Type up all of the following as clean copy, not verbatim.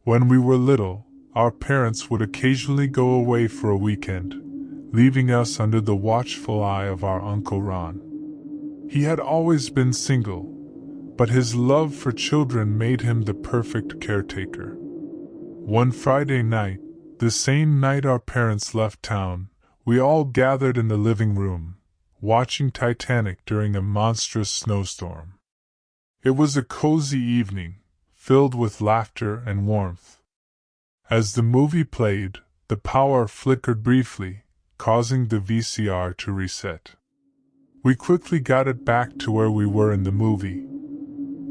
When we were little, our parents would occasionally go away for a weekend, leaving us under the watchful eye of our Uncle Ron. He had always been single, but his love for children made him the perfect caretaker. One Friday night, the same night our parents left town, we all gathered in the living room, watching Titanic during a monstrous snowstorm. It was a cozy evening, filled with laughter and warmth. As the movie played, the power flickered briefly, causing the VCR to reset. We quickly got it back to where we were in the movie.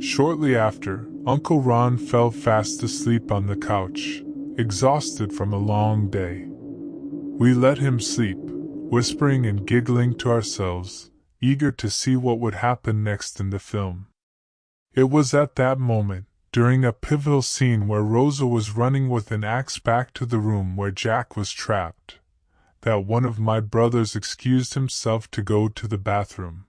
Shortly after, Uncle Ron fell fast asleep on the couch, exhausted from a long day. We let him sleep, whispering and giggling to ourselves, eager to see what would happen next in the film. It was at that moment, during a pivotal scene where Rosa was running with an axe back to the room where Jack was trapped, that one of my brothers excused himself to go to the bathroom.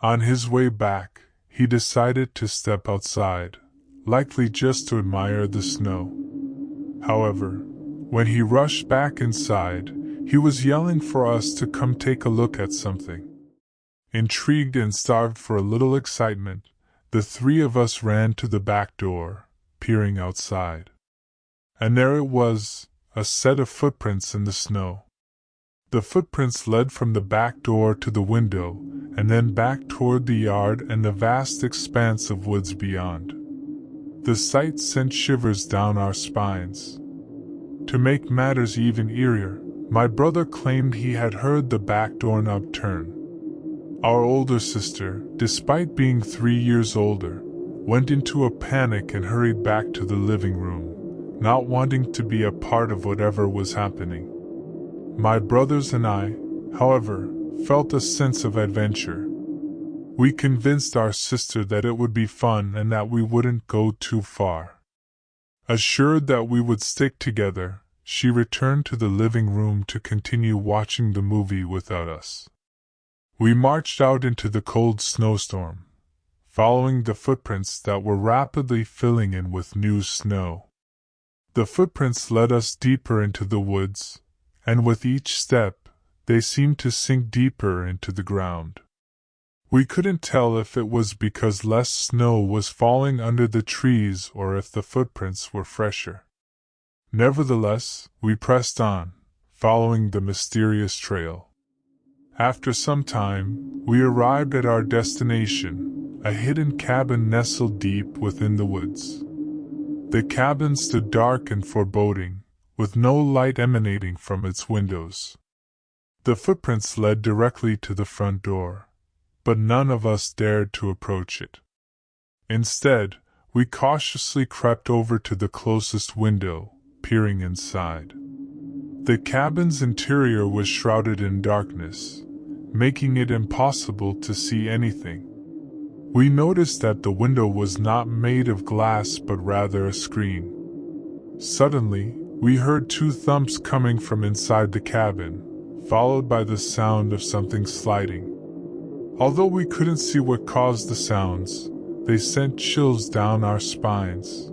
On his way back, he decided to step outside, likely just to admire the snow. However, when he rushed back inside, he was yelling for us to come take a look at something. Intrigued and starved for a little excitement, the three of us ran to the back door, peering outside. And there it was, a set of footprints in the snow. The footprints led from the back door to the window, and then back toward the yard and the vast expanse of woods beyond. The sight sent shivers down our spines. To make matters even eerier, my brother claimed he had heard the back doorknob turn. Our older sister, despite being 3 years older, went into a panic and hurried back to the living room, not wanting to be a part of whatever was happening. My brothers and I, however, felt a sense of adventure. We convinced our sister that it would be fun and that we wouldn't go too far. Assured that we would stick together, she returned to the living room to continue watching the movie without us. We marched out into the cold snowstorm, following the footprints that were rapidly filling in with new snow. The footprints led us deeper into the woods, and with each step, they seemed to sink deeper into the ground. We couldn't tell if it was because less snow was falling under the trees or if the footprints were fresher. Nevertheless, we pressed on, following the mysterious trail. After some time, we arrived at our destination, a hidden cabin nestled deep within the woods. The cabin stood dark and foreboding, with no light emanating from its windows. The footprints led directly to the front door, but none of us dared to approach it. Instead, we cautiously crept over to the closest window, peering inside. The cabin's interior was shrouded in darkness, making it impossible to see anything. We noticed that the window was not made of glass but rather a screen. Suddenly, we heard 2 thumps coming from inside the cabin, followed by the sound of something sliding. Although we couldn't see what caused the sounds, they sent chills down our spines.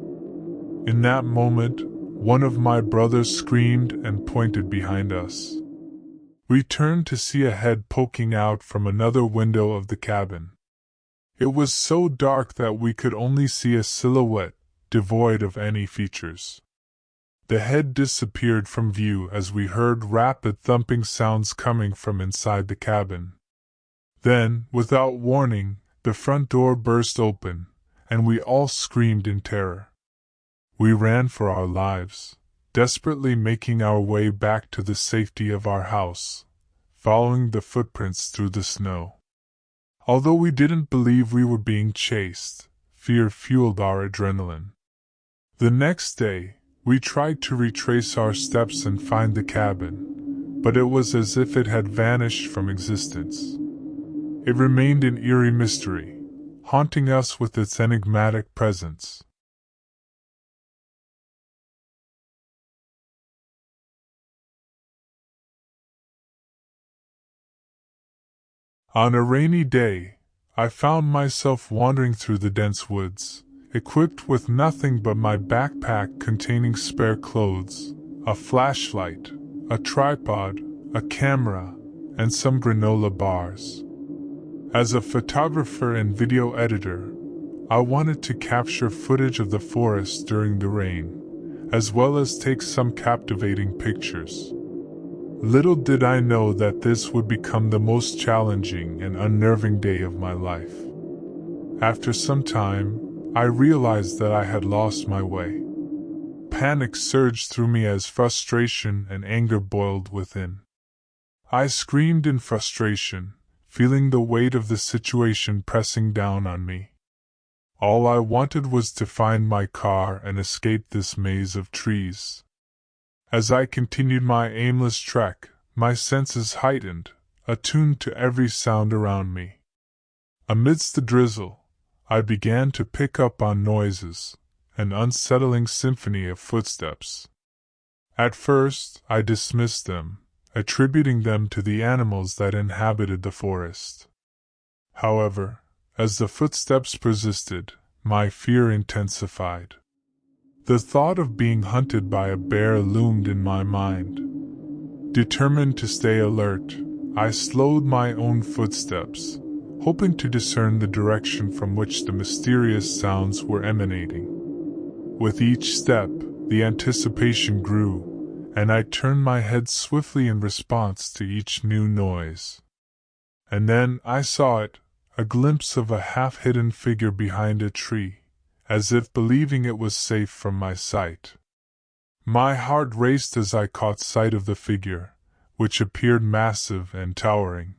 In that moment, one of my brothers screamed and pointed behind us. We turned to see a head poking out from another window of the cabin. It was so dark that we could only see a silhouette, devoid of any features. The head disappeared from view as we heard rapid thumping sounds coming from inside the cabin. Then, without warning, the front door burst open, and we all screamed in terror. We ran for our lives, desperately making our way back to the safety of our house, following the footprints through the snow. Although we didn't believe we were being chased, fear fueled our adrenaline. The next day, we tried to retrace our steps and find the cabin, but it was as if it had vanished from existence. It remained an eerie mystery, haunting us with its enigmatic presence. On a rainy day, I found myself wandering through the dense woods, equipped with nothing but my backpack containing spare clothes, a flashlight, a tripod, a camera, and some granola bars. As a photographer and video editor, I wanted to capture footage of the forest during the rain, as well as take some captivating pictures. Little did I know that this would become the most challenging and unnerving day of my life. After some time, I realized that I had lost my way. Panic surged through me as frustration and anger boiled within. I screamed in frustration, feeling the weight of the situation pressing down on me. All I wanted was to find my car and escape this maze of trees. As I continued my aimless trek, my senses heightened, attuned to every sound around me. Amidst the drizzle, I began to pick up on noises, an unsettling symphony of footsteps. At first, I dismissed them, attributing them to the animals that inhabited the forest. However, as the footsteps persisted, my fear intensified. The thought of being hunted by a bear loomed in my mind. Determined to stay alert, I slowed my own footsteps, hoping to discern the direction from which the mysterious sounds were emanating. With each step, the anticipation grew, and I turned my head swiftly in response to each new noise. And then I saw it, a glimpse of a half-hidden figure behind a tree, as if believing it was safe from my sight. My heart raced as I caught sight of the figure, which appeared massive and towering.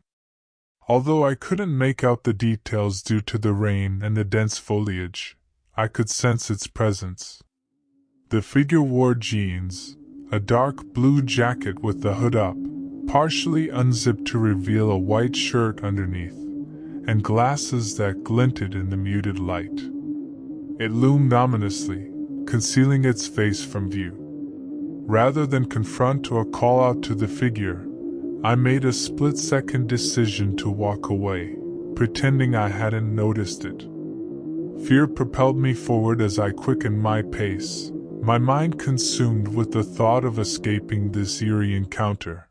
Although I couldn't make out the details due to the rain and the dense foliage, I could sense its presence. The figure wore jeans, a dark blue jacket with the hood up, partially unzipped to reveal a white shirt underneath, and glasses that glinted in the muted light. It loomed ominously, concealing its face from view. Rather than confront or call out to the figure, I made a split-second decision to walk away, pretending I hadn't noticed it. Fear propelled me forward as I quickened my pace, my mind consumed with the thought of escaping this eerie encounter.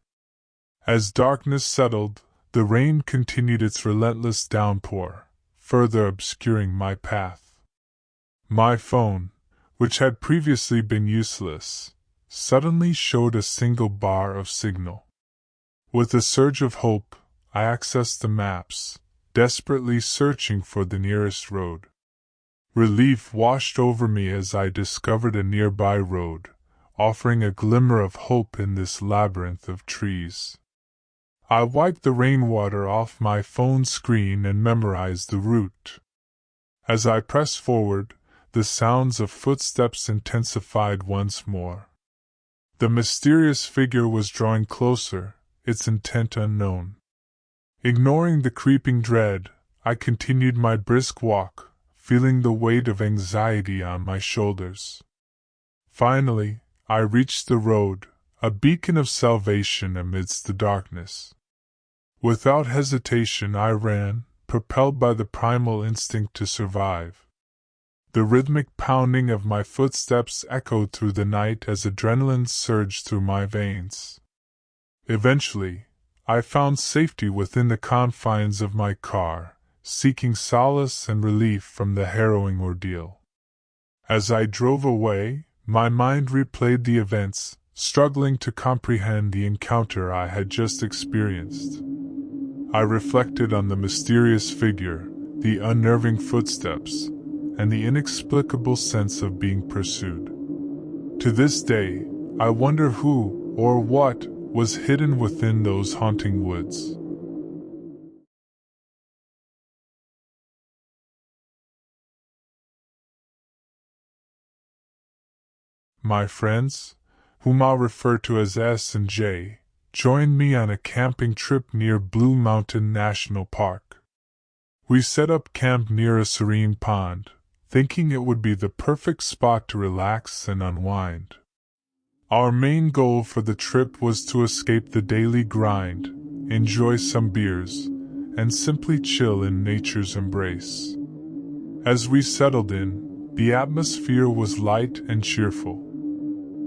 As darkness settled, the rain continued its relentless downpour, further obscuring my path. My phone, which had previously been useless, suddenly showed a single bar of signal. With a surge of hope, I accessed the maps, desperately searching for the nearest road. Relief washed over me as I discovered a nearby road, offering a glimmer of hope in this labyrinth of trees. I wiped the rainwater off my phone screen and memorized the route. As I pressed forward, the sounds of footsteps intensified once more. The mysterious figure was drawing closer, its intent unknown. Ignoring the creeping dread, I continued my brisk walk, feeling the weight of anxiety on my shoulders. Finally, I reached the road, a beacon of salvation amidst the darkness. Without hesitation I ran, propelled by the primal instinct to survive. The rhythmic pounding of my footsteps echoed through the night as adrenaline surged through my veins. Eventually, I found safety within the confines of my car, seeking solace and relief from the harrowing ordeal. As I drove away, my mind replayed the events, struggling to comprehend the encounter I had just experienced. I reflected on the mysterious figure, the unnerving footsteps, and the inexplicable sense of being pursued. To this day, I wonder who, or what, was hidden within those haunting woods. My friends, whom I'll refer to as S and J, joined me on a camping trip near Blue Mountain National Park. We set up camp near a serene pond, thinking it would be the perfect spot to relax and unwind. Our main goal for the trip was to escape the daily grind, enjoy some beers, and simply chill in nature's embrace. As we settled in, The atmosphere was light and cheerful.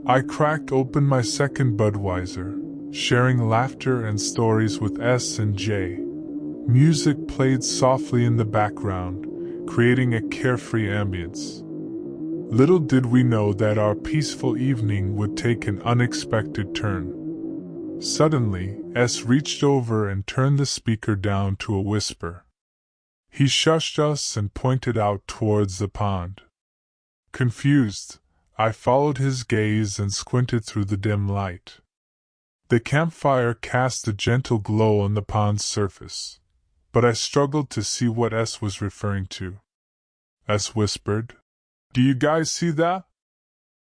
I cracked open my second Budweiser, sharing laughter and stories with S and J. Music played softly in the background, creating a carefree ambience. Little did we know that our peaceful evening would take an unexpected turn. Suddenly, S reached over and turned the speaker down to a whisper. He shushed us and pointed out towards the pond. Confused, I followed his gaze and squinted through the dim light. The campfire cast a gentle glow on the pond's surface, but I struggled to see what S was referring to. S whispered, "Do you guys see that?"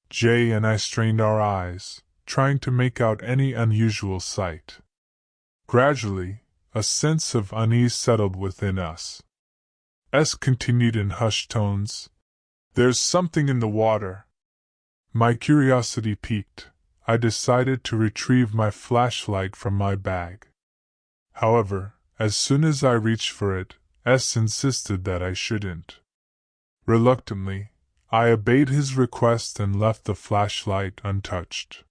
Jay and I strained our eyes, trying to make out any unusual sight. Gradually, a sense of unease settled within us. S continued in hushed tones, "There's something in the water." My curiosity piqued. I decided to retrieve my flashlight from my bag. However, as soon as I reached for it, S insisted that I shouldn't. Reluctantly, I obeyed his request and left the flashlight untouched.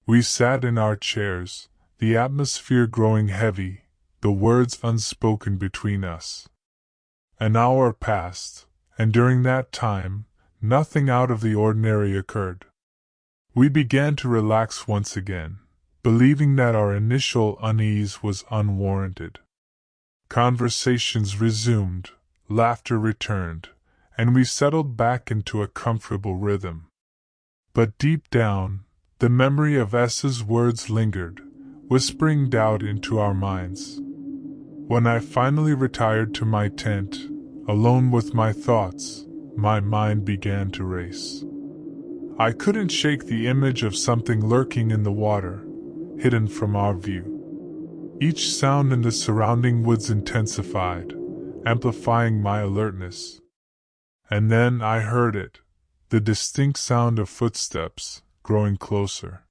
We sat in our chairs, the atmosphere growing heavy, the words unspoken between us. An hour passed, and during that time, nothing out of the ordinary occurred. We began to relax once again, believing that our initial unease was unwarranted. Conversations resumed, laughter returned, and we settled back into a comfortable rhythm. But deep down, the memory of S's words lingered, whispering doubt into our minds. When I finally retired to my tent, alone with my thoughts, my mind began to race. I couldn't shake the image of something lurking in the water, hidden from our view. Each sound in the surrounding woods intensified, amplifying my alertness. And then I heard it, the distinct sound of footsteps, growing closer.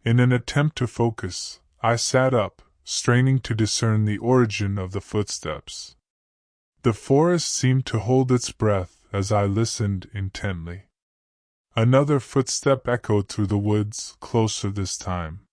In an attempt to focus, I sat up, straining to discern the origin of the footsteps. The forest seemed to hold its breath as I listened intently. Another footstep echoed through the woods, closer this time.